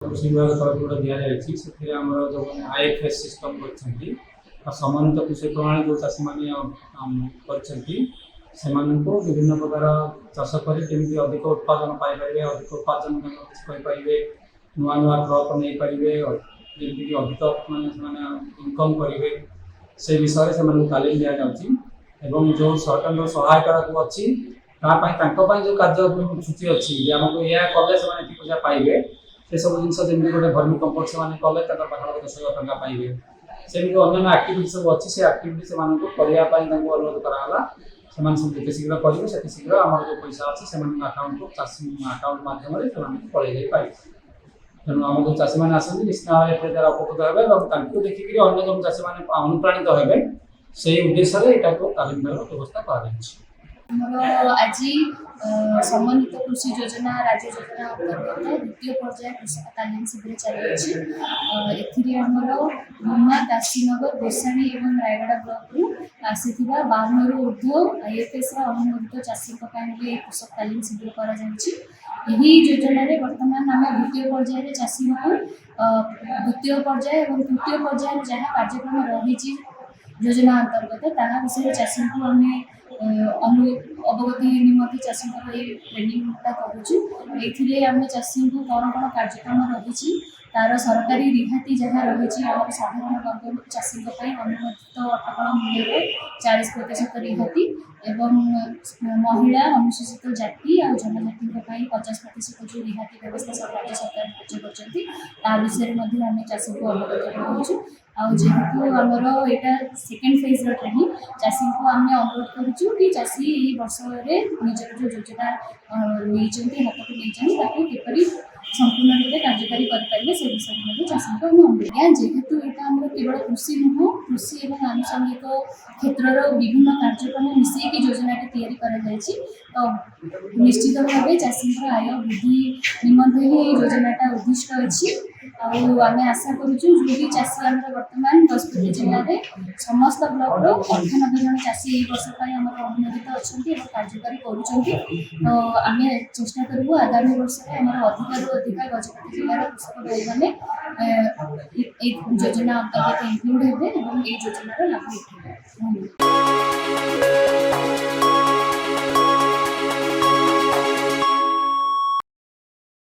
कृषि विभाग तरफ गोटे दि जाएगी से जो आईएफएस सिस्टम कर समन्वित कृषि प्रणाली जो चाषी मैंने विभिन्न प्रकार चाष कर अधिक उत्पादन पाइपर अधिक उत्पादन करेंगे नुआ नुआ क्रप नहीं पारे जमीक अधिक मानने इनकम करेंगे से विषय से तालीम दि जाऊँगी जो सरकार सहायता जो अच्छी जो कार्यसूची अच्छी आमको यह कले से पैसा पाइबे से सब जिन गोटे भर्मी कंपोस्ट से कले पाखा 10,000 टका पाइबे सेमती अन्य आक्टिविटी सब अच्छी से आक्टिविटी से अनुरोध कराला जिते शीघ्र करेंगे से शीघ्र आम जो पैसा अच्छे से आकाउंट को चाषी आकाउंट मध्यम पड़े पारे तेणु आम जो चाषी मैंने आसती निश्चित भाव में द्वारा उपकृत हे देखिक अन्य जो चाषी मैंने अनुप्राणित हे से उद्देश्य यहाँ तालीम व्यवस्था कर आज समन्वित कृषि योजना राज्य योजना अंतर्गत द्वितीय पर्याय कृषक तालीम शिविर चली आमर गुमा काशीनगर गोसाणी और रायगढ़ ब्लॉक रु आसीथिबा 52 ऊर्ध्व आईएफएस अनुमोदित चाषी कृषक तालीम शिविर कर योजना बर्तमान आम द्वितीय पर्याय चाषी द्वितीय पर्याय और तृतीय पर्याय जहाँ कार्यक्रम रही योजना अंतर्गत ता विषय चाषी को आम अवगति निमंते चाषी ट्रेनिंगटा करुँ चाषी को कौन कौन कार्यक्रम रही तार सरकारी रिहाती जहाँ रही आम साधारण वर्ग चाषी अनुमोदित अटकल मूल्य 40% रिहाती एवं महिला अनुसूचित जाति और जनजाति 50% जो रिहाती व्यवस्था राज्य सरकार खर्च कर विषय आम चाषी को अवगत करूँ जेहेतु आमर यहाँ सेकेंड फेज ट्रेनिंग चाषी को आम अनुरोध करूँ कि चाषी वर्ष निजर जो योजना नहीं हाथ को नहीं किपरि संपूर्ण रूप से कार्यकारी करेंगे से विषय चाषी को अनुरोध जेहेतु यहाँ आम केवल कृषि नुह कृषि और आनुषंगिक क्षेत्र विभिन्न कार्यक्रम मिसेक योजना तो निश्चित भाव चाषी आय वृद्धि निमंते ही योजनाटा उद्दिष्ट अच्छी आम आशा करुँ जो भी चाषी आम बर्तमान गजपति जिले में समस्त ब्लॉक 98 जन चाषी वर्ष अनुमोदित अच्छा कार्यकारी कर आम चेष्टा करूँ आगामी वर्ष में आम अधिक अधिक गजपति जिलार कृषक भाई मैंने योजना अंतर्गत इनक्लूड हे और ये योजनार लाभ उठाइबे।